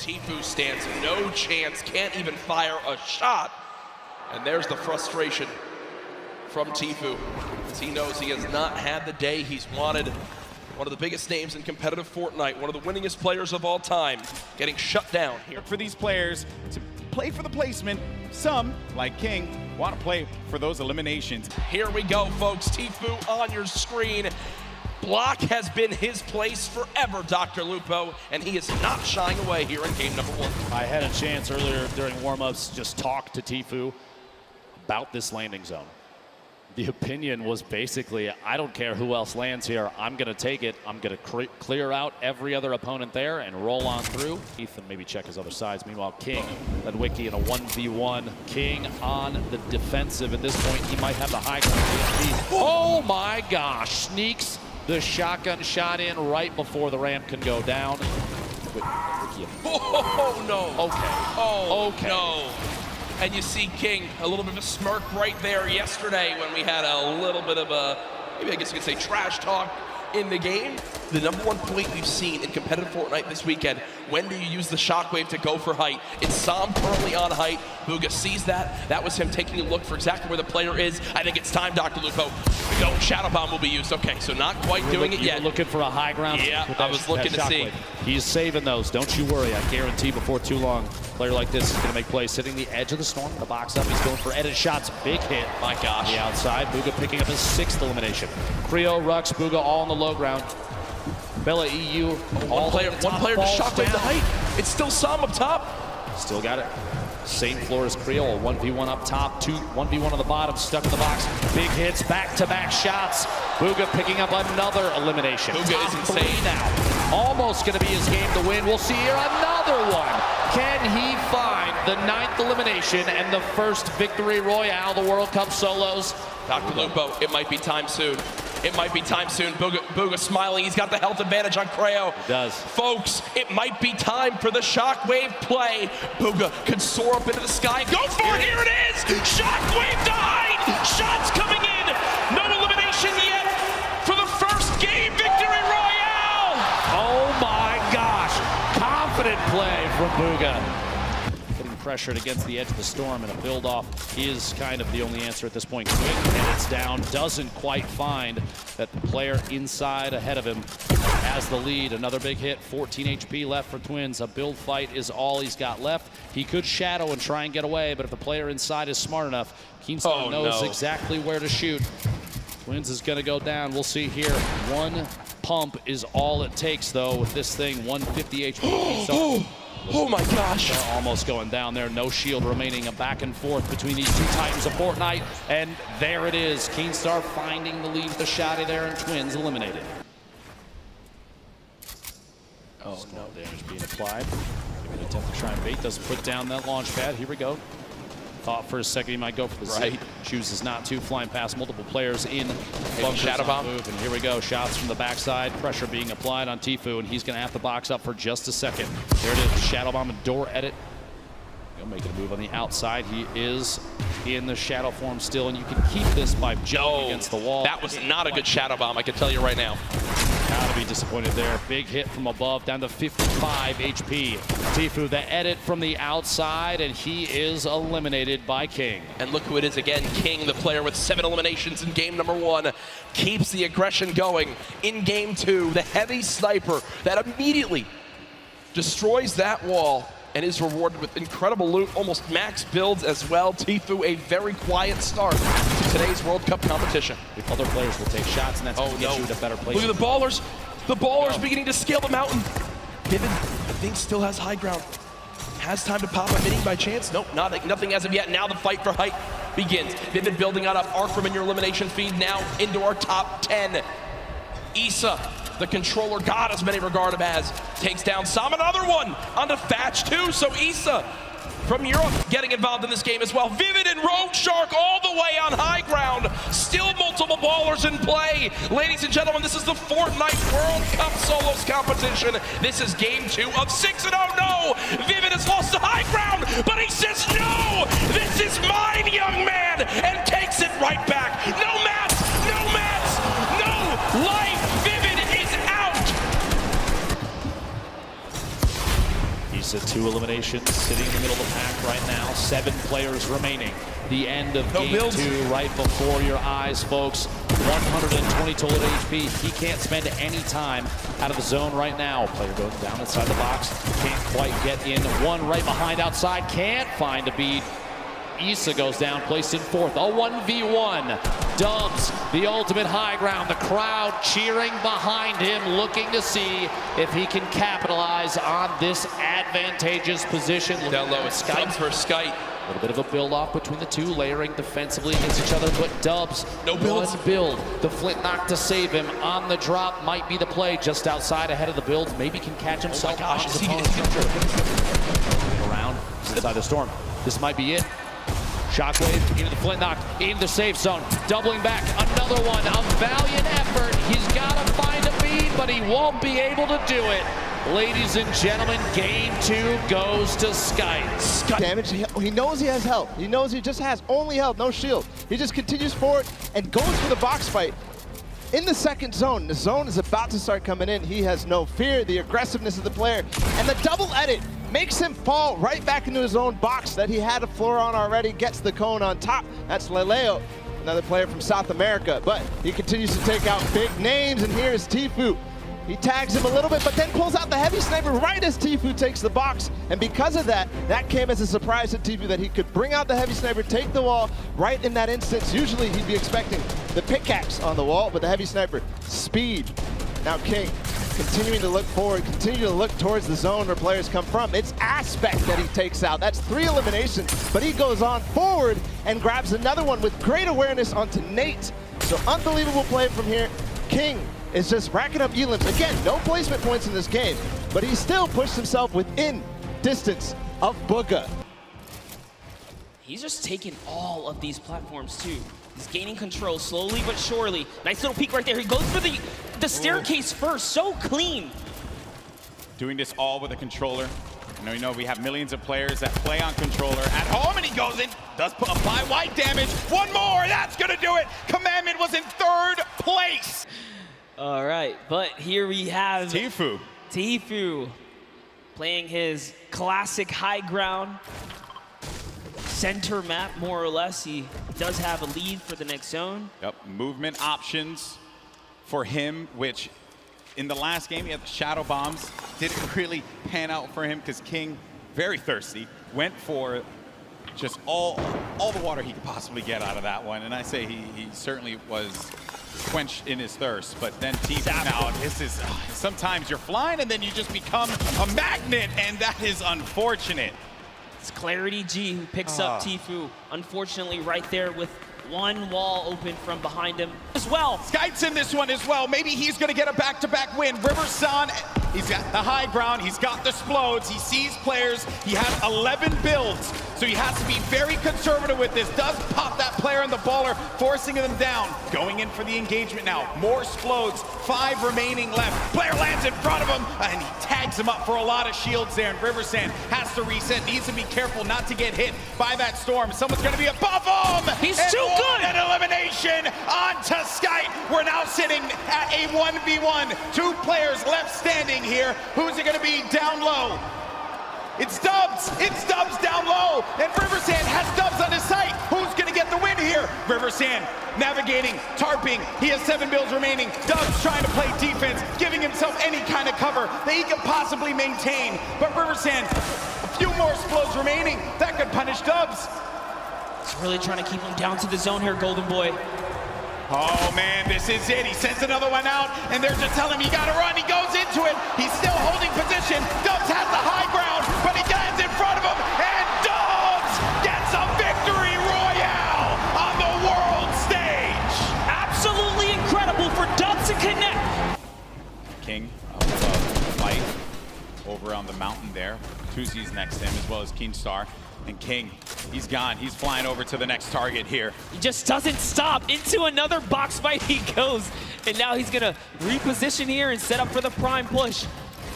Tfue stands no chance, can't even fire a shot. And there's the frustration from Tfue, as he knows he has not had the day he's wanted. One of the biggest names in competitive Fortnite, one of the winningest players of all time, getting shut down here. For these players to play for the placement, some, like King, want to play for those eliminations. Here we go, folks. Tfue on your screen. Block has been his place forever, Dr. Lupo, and he is not shying away here in game number 1. I had a chance earlier during warm-ups just talk to Tfue about this landing zone. The opinion was basically, I don't care who else lands here, I'm going to take it. I'm going to clear out every other opponent there and roll on through. Ethan maybe check his other sides. Meanwhile, King led Wiki in a 1v1. King on the defensive at this point. He might have the high ground. Oh my gosh, sneaks the shotgun shot in right before the ramp can go down. Oh, no. Okay. Oh, okay. No. And you see King, a little bit of a smirk right there yesterday when we had a little bit of a, maybe I guess you could say trash talk in the game. The number one point we've seen in competitive Fortnite this weekend, when do you use the shockwave to go for height? It's Sam currently on height. Booga sees that. That was him taking a look for exactly where the player is. I think it's time, Dr. Lupo. No, Shadow Bomb will be used. Okay, so not quite doing it yet. Looking for a high ground. Yeah, I was looking to see. He's saving those. Don't you worry. I guarantee before too long, a player like this is going to make plays. Hitting the edge of the storm, the box up. He's going for edit shots. Big hit. My gosh. The outside. Booga picking up his 6th elimination. Creo, Rux, Booga all on the low ground. Bella EU. One player just shockwave the height. It's still Sam up top. Still got it. Same floor as Creole, 1v1 up top, 1v1 on the bottom, stuck in the box. Big hits, back-to-back shots. Booga picking up another elimination. Booga is insane now. Almost going to be his game to win. We'll see here another one. Can he find the 9th elimination and the first victory royale, the World Cup solos? Dr. Lupo, it might be time soon. It might be time soon. Booga smiling. He's got the health advantage on Creo. He does. Folks, it might be time for the shockwave play. Booga could soar up into the sky. Go for it. Here it is. Shockwave to height. Shots coming in. No elimination yet for the first game victory royale. Oh my gosh. Confident play from Booga. Pressured against the edge of the storm, and a build-off is kind of the only answer at this point. Quick, and it's down. Doesn't quite find that the player inside ahead of him has the lead. Another big hit. 14 HP left for Twins. A build fight is all he's got left. He could shadow and try and get away, but if the player inside is smart enough, Keemstar knows exactly where to shoot. Twins is going to go down. We'll see here. One pump is all it takes, though, with this thing. 150 HP. Oh my gosh. They're almost going down there. No shield remaining. A back and forth between these two titans of Fortnite. And there it is. Keemstar finding the lead with the shotty there, and Twins eliminated. Oh, no. Damage being applied. Maybe an attempt to try and bait. Doesn't put down that launch pad. Here we go. Thought for a second he might go for the zip. Chooses not to. Flying past multiple players in. Shadow Bomb. Move, and here we go. Shots from the backside. Pressure being applied on Tfue, and he's going to have to box up for just a second. There it is. Shadow Bomb and door edit. He'll make a move on the outside. He is in the shadow form still, and you can keep this by jumping against the wall. That was not a good Shadow Bomb, I can tell you right now. Gotta be disappointed there. Big hit from above, down to 55 HP. Tfue, the edit from the outside, and he is eliminated by King. And look who it is again. King, the player with 7 eliminations in game number 1, keeps the aggression going in game 2. The heavy sniper that immediately destroys that wall and is rewarded with incredible loot, almost max builds as well. Tfue, a very quiet start to today's World Cup competition. If other players will take shots, and that's going to get you to a better place. Look at the ballers. The ballers beginning to scale the mountain. Vivid, I think, still has high ground. Has time to pop a mini by chance. Nope, nothing as of yet. Now the fight for height begins. Vivid building out of Arkham in your elimination feed, now into our top 10. Issa, the controller god as many regard him as, takes down Sam. Another one onto Thatch too. So Issa from Europe getting involved in this game as well. Vivid and Rogue Shark all the way on high ground. Still multiple ballers in play. Ladies and gentlemen, this is the Fortnite World Cup Solos competition. This is game 2 of 6, and oh no! Vivid has lost the high ground, but he says no! This is mine, young man! And takes it right back. No mats! No mats! No life! Vivid is out! He's games and 2 eliminations, sitting in the middle of the pack right now. 7 players remaining. The end of game 2 right before your eyes, folks. 120 total HP. He can't spend any time out of the zone right now. Player goes down inside the box. Can't quite get in. One right behind outside. Can't find a beat. Issa goes down, placed in 4th. A 1v1. Dubs, the ultimate high ground. The crowd cheering behind him, looking to see if he can capitalize on this advantageous position. Down low, it's Dubs for Skite. A little bit of a build-off between the two, layering defensively against each other, but Dubs, no builds. One build. The flint knock to save him on the drop might be the play, just outside ahead of the build. Maybe can catch himself. Oh my gosh, is he around inside the storm. This might be it. Shockwave into the flint knock, into the safe zone, doubling back, another one, a valiant effort. He's got to find a beat, but he won't be able to do it. Ladies and gentlemen, game 2 goes to Skite. Damage, he knows he has health. He knows he just has only health, no shield. He just continues forward and goes for the box fight. In the second zone, the zone is about to start coming in. He has no fear, the aggressiveness of the player, and the double edit makes him fall right back into his own box that he had a floor on already, gets the cone on top. That's Leleo, another player from South America, but he continues to take out big names, and here is Tfue. He tags him a little bit, but then pulls out the heavy sniper right as Tfue takes the box. And because of that, that came as a surprise to Tfue that he could bring out the heavy sniper, take the wall right in that instance. Usually he'd be expecting the pickaxe on the wall, but the heavy sniper, speed. Now King continuing to look forward, continue to look towards the zone where players come from. It's Aspect that he takes out. That's 3 eliminations, but he goes on forward and grabs another one with great awareness onto Nate. So unbelievable play from here. King is just racking up elims. Again, no placement points in this game, but he still pushed himself within distance of Booga. He's just taking all of these platforms too. He's gaining control slowly but surely. Nice little peek right there. He goes for the staircase first, so clean. Doing this all with a controller. You know we have millions of players that play on controller at home, and he goes in, does apply white damage. One more, that's gonna do it. Commandment was in 3rd place. All right, but here we have Tfue playing his classic high ground center map, more or less. He does have a lead for the next zone. Yep, movement options for him, which in the last game he had the shadow bombs. Didn't really pan out for him because King, very thirsty, went for just all the water he could possibly get out of that one. And I say he certainly was quenched in his thirst, but then Tfue now, this is, sometimes you're flying and then you just become a magnet, and that is unfortunate. It's Clarity G who picks up Tfue. Unfortunately, right there with one wall open from behind him as well. Skite's in this one as well. Maybe he's gonna get a back-to-back win. Riverson, he's got the high ground, he's got the explodes, he sees players, he has 11 builds, so he has to be very conservative with this. Does pop that player in the baller, forcing them down. Going in for the engagement now. More explodes, 5 remaining left. Player lands in front of him, and he tags him up for a lot of shields there, and Riversand has to reset, needs to be careful not to get hit by that storm. Someone's gonna be above him! He's too good! An elimination onto Skite. We're now sitting at a 1v1. 2 players left standing here. Who's it gonna be down low? It's Dubs! It's Dubs down low! And Riversand has Dubs on his site! Who's gonna get the win here? Riversand navigating, tarping. He has 7 builds remaining. Dubs trying to play defense, giving himself any kind of cover that he can possibly maintain. But Riversand, a few more explodes remaining. That could punish Dubs. He's really trying to keep him down to the zone here, Golden Boy. Oh man, this is it. He sends another one out, and they're just telling him you gotta run. He goes into it. He's still holding position. Dubs has the high ground, but he gets in front of him, and Dubs gets a victory royale on the world stage. Absolutely incredible for Dubs to connect. King fight over on the mountain there. Tuzi's next to him, as well as Keenstar. And King, he's gone. He's flying over to the next target here. He just doesn't stop. Into another box fight he goes. And now he's gonna reposition here and set up for the prime push.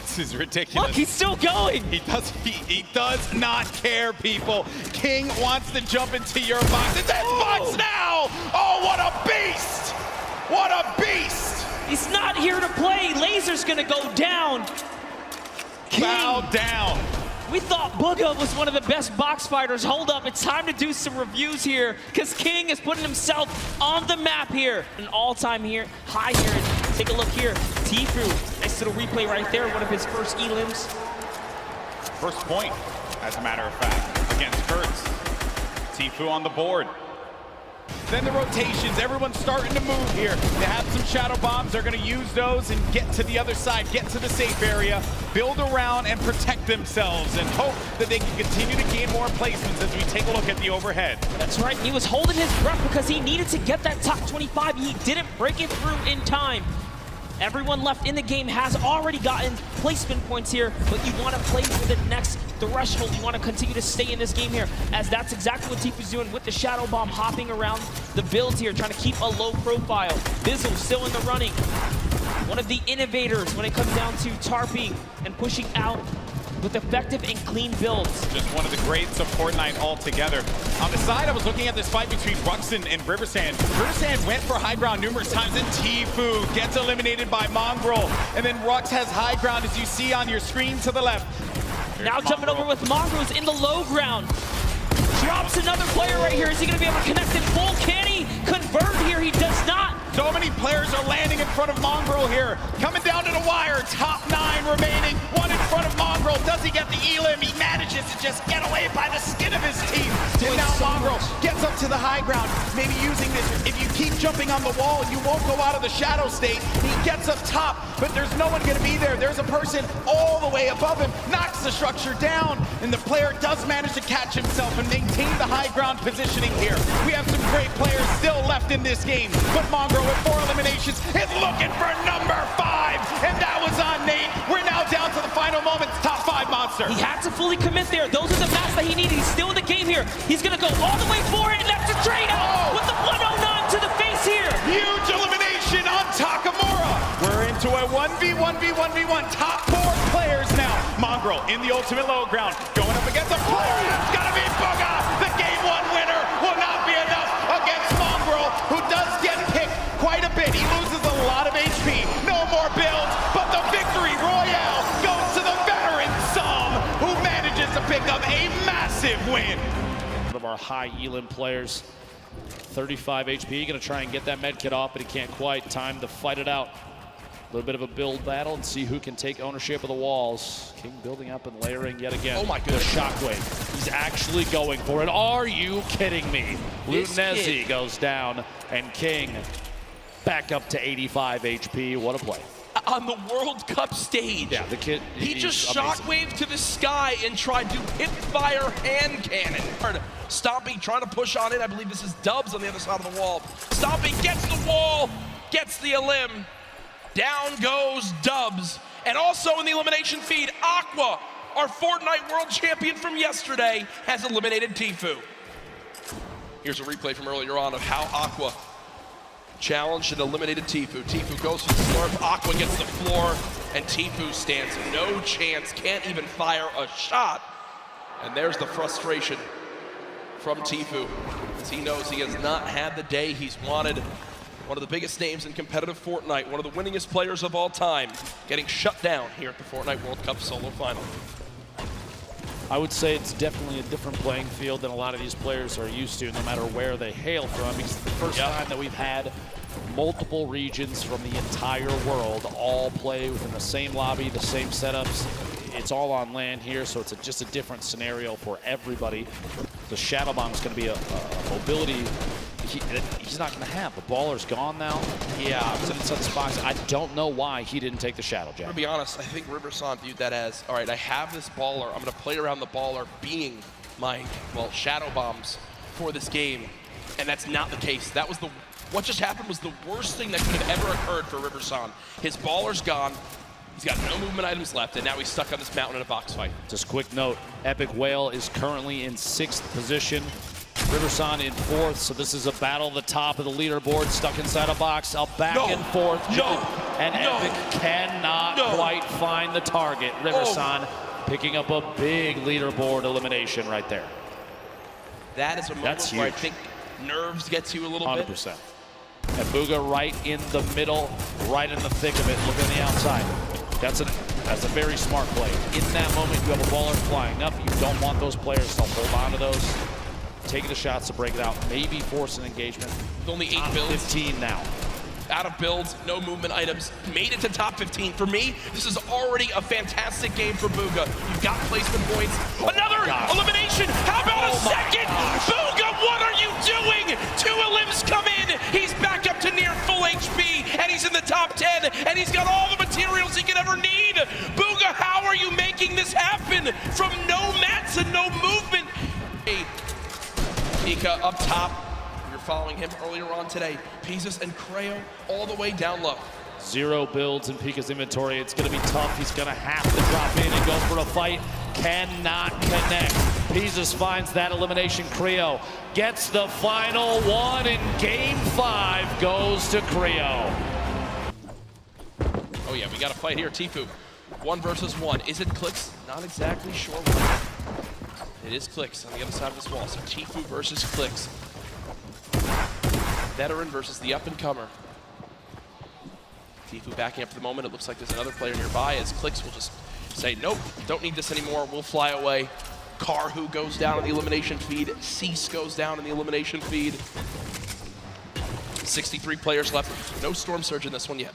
This is ridiculous. Look, he's still going. He does not care, people. King wants to jump into your box. It's his box now! Oh, what a beast! What a beast! He's not here to play. Laser's gonna go down. Bow down. We thought Booga was one of the best box fighters. Hold up, it's time to do some reviews here, because King is putting himself on the map here. An all-time high here. And take a look here. Tfue, nice little replay right there, one of his first elims. First point, as a matter of fact, against Kurtz. Tfue on the board. Then the rotations, everyone's starting to move here. They have some shadow bombs, they're gonna use those and get to the other side, get to the safe area, build around and protect themselves and hope that they can continue to gain more placements as we take a look at the overhead. That's right, he was holding his breath because he needed to get that top 25. He didn't break it through in time. Everyone left in the game has already gotten placement points here, but you want to play for the next threshold. You want to continue to stay in this game here, as that's exactly what Tfue's doing with the Shadow Bomb, hopping around the builds here, trying to keep a low profile. Bizzle still in the running. One of the innovators when it comes down to tarping and pushing out with effective and clean builds. Just one of the greats of Fortnite altogether. On the side, I was looking at this fight between Ruxin and Riversand. Riversand went for high ground numerous times, and Tfue gets eliminated by Mongrel. And then Rux has high ground, as you see on your screen to the left. Here's now jumping Mongrel. over with Mongrel's in the low ground. Drops another player right here. Is he going to be able to connect in full? Can he convert here? He does not. So many players are landing in front of Mongrel here. Coming down to the wire, top 9 remaining. One in front of Mongrel. Does he get the elim? He manages to just get away by the skin of his teeth. And now Mongrel gets up to the high ground, maybe using this. If you keep jumping on the wall, you won't go out of the shadow state. He gets up top, but there's no one going to be there. There's a person all the way above him, knocks the structure down, and the player does manage to catch himself and maintain the high ground positioning here. We have some great players still left in this game, but Mongrel with 4 eliminations is looking for number 5, and that was on Nate. We're now down to the final moments. Top 5 monster. He had to fully commit there. Those are the maps that he needed. He's still in the game here. He's going to go all the way for it, and that's a trade out with the 109 to the face here. Huge elimination on Takamura. We're into a 1v1v1v1. Top 4 players now. Mongrel in the ultimate low ground, going up against a player. It's got to be Booga. The game 1 winner will not be enough against Mongrel, who does get picked quite a bit. He loses a lot of HP. No more builds, but the victory royale goes to the veteran Som, who manages to pick up a massive win. One of our high elim players, 35 HP, gonna try and get that med kit off, but he can't quite. Time to fight it out. A little bit of a build battle and see who can take ownership of the walls. King building up and layering yet again. Oh my goodness. The shockwave. He's actually going for it. Are you kidding me? Lunezi goes down, and King back up to 85 HP. What a play. On the World Cup stage. Yeah, the kid. He just amazing. shockwaved to the sky and tried to hip fire hand cannon. Stomping, trying to push on it. I believe this is Dubs on the other side of the wall. Stomping gets the wall, gets the elim. Down goes Dubs. And also in the elimination feed, Aqua, our Fortnite world champion from yesterday, has eliminated Tfue. Here's a replay from earlier on of how Aqua challenged and eliminated Tfue. Tfue goes for the slurp, Aqua gets the floor, and Tfue stands no chance, can't even fire a shot. And there's the frustration from Tfue, as he knows he has not had the day he's wanted. One of the biggest names in competitive Fortnite, one of the winningest players of all time, getting shut down here at the Fortnite World Cup Solo Final. I would say it's definitely a different playing field than a lot of these players are used to, no matter where they hail from. It's the first time that we've had multiple regions from the entire world all play within the same lobby, the same setups. It's all on land here, so it's just a different scenario for everybody. The Shadow Bomb is going to be a mobility he's not going to have. The baller's gone now. Yeah. He's inside this box. I don't know why he didn't take the Shadow Jack. To be honest, I think Riverson viewed that as, all right, I have this baller. I'm going to play around the baller being my, well, Shadow Bombs for this game. And that's not the case. That was what just happened was the worst thing that could have ever occurred for Riverson. His baller's gone. He's got no movement items left, and now he's stuck on this mountain in a box fight. Just quick note, Epic Whale is currently in 6th position. Riverson in 4th, so this is a battle at the top of the leaderboard, stuck inside a box, a back and forth. And Epic cannot quite find the target. Riverson picking up a big leaderboard elimination right there. That is a moment where I think nerves gets you a little 100%. bit. And Booga right in the middle, right in the thick of it. Look on the outside. That's That's a very smart play. In that moment, you have a baller flying up. You don't want those players to hold on to those. Taking the shots to break it out, maybe force an engagement. With only 8 builds. 15 now. Out of builds, no movement items, made it to top 15. For me, this is already a fantastic game for Bugha. You've got placement points. Another elimination. How about a second? Bugha, what are you doing? 2 elims come in. He's back up to near full HP, and he's in the top 10, and he's got all the materials he could ever need. Bugha, how are you making this happen? From no mats and no movement. Pika up top. Following him earlier on today. Pieces and Creo all the way down low. 0 builds in Pika's inventory. It's going to be tough. He's going to have to drop in and go for a fight. Cannot connect. Pieces finds that elimination. Creo gets the final one, and game 5 goes to Creo. Oh yeah, we got a fight here. Tfue, 1 versus 1. Is it Clicks? Not exactly sure what. It is Clicks on the other side of this wall. So Tfue versus Clicks. Veteran versus the up-and-comer. Tfue backing up for the moment. It looks like there's another player nearby, as Clicks will just say, nope, don't need this anymore, we'll fly away. Karhu goes down in the elimination feed. Cease goes down in the elimination feed. 63 players left. No Storm Surge in this one yet.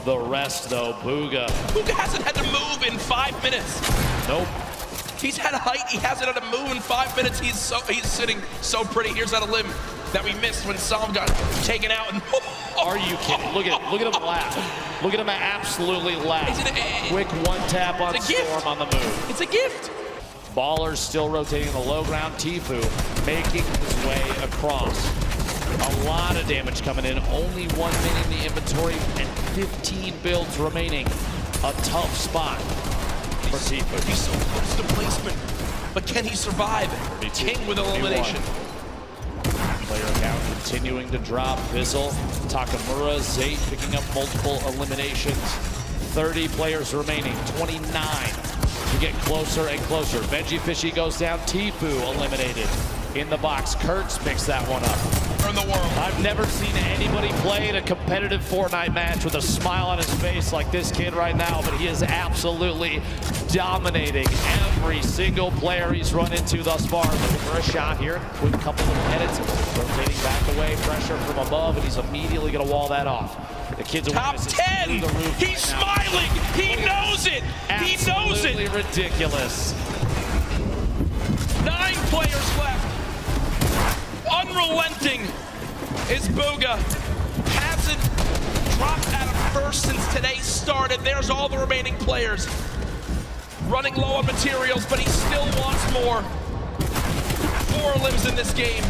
The rest, though, Bugha. Bugha hasn't had to move in 5 minutes. Nope. He's had a height, he hasn't had to move in 5 minutes. He's sitting so pretty. Here's that a limb that we missed when Sam got taken out. And are you kidding? Look at him laugh. Look at him absolutely laugh. Quick 1 tap on Storm on the move. It's a gift. Ballers still rotating in the low ground. Tfue making his way across. A lot of damage coming in. Only 1 minute in the inventory and 15 builds remaining. A tough spot for Tfue. He's so close to placement, but can he survive? King with elimination. Player count continuing to drop. Fizzle, Takamura, Zayt picking up multiple eliminations. 30 players remaining, 29 to get closer and closer. Benji Fishy goes down, Tfue eliminated. In the box, Kurtz picks that one up. In the world. I've never seen anybody play in a competitive Fortnite match with a smile on his face like this kid right now, but he is absolutely dominating every single player he's run into thus far. Looking for a shot here. Quick couple of edits. Rotating back away, pressure from above, and he's immediately going to wall that off. The kid's top 10. He's smiling. He knows it. He knows it. Absolutely ridiculous. 9 players left. Unrelenting is Bugha. Hasn't dropped out of first since today started. There's all the remaining players. Running low on materials, but he still wants more. 4 limbs in this game.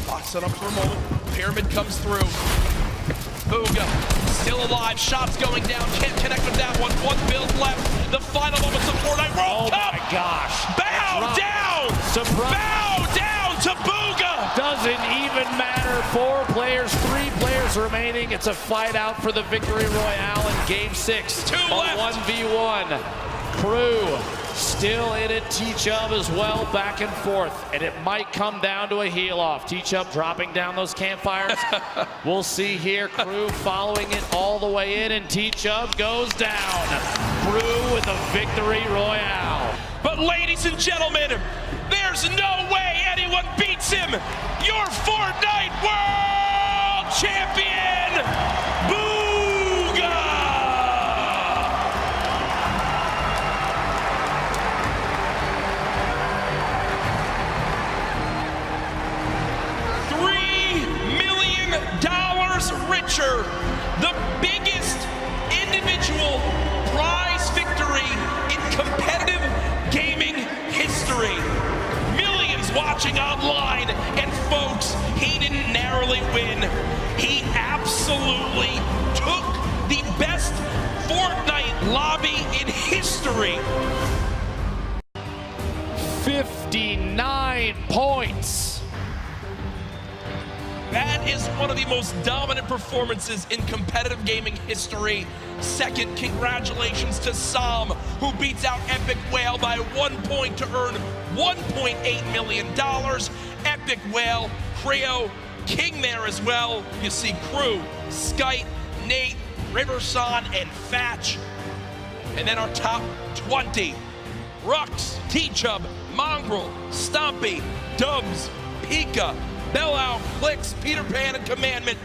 Box it up for a moment. Pyramid comes through. Bugha still alive. Shots going down. Can't connect with that one. 1 build left. The final moments of Fortnite World Cup. Oh my gosh. Bow down. Surprise. Bow down to Bugha. Doesn't even matter. 4 players, 3 players remaining. It's a fight out for the victory royale in game 6. 2 left. 1v1. Crew still in it. T-Chubb as well, back and forth. And it might come down to a heel off. T-Chubb dropping down those campfires. We'll see here. Crew following it all the way in, and T-Chubb goes down. Crew with a victory royale. But ladies and gentlemen, there's no way anyone beats him. Your Fortnite World Champion, Bugha! $3 million richer. The biggest individual prize victory in competitive gaming history. Millions watching online, and folks, he didn't narrowly win. He absolutely took the best Fortnite lobby in history. 59 points. That is one of the most dominant performances in competitive gaming history. Second, congratulations to Sam, who beats out Epic Whale by 1 point to earn $1.8 million. Epic Whale, Creo, King there as well. You see Crew, Skype, Nate, Riverson, and Fatch And then our top 20. Rux, T-Chub, Mongrel, Stompy, Dubs, Pika, Bellow, Clicks, Peter Pan, and Commandment.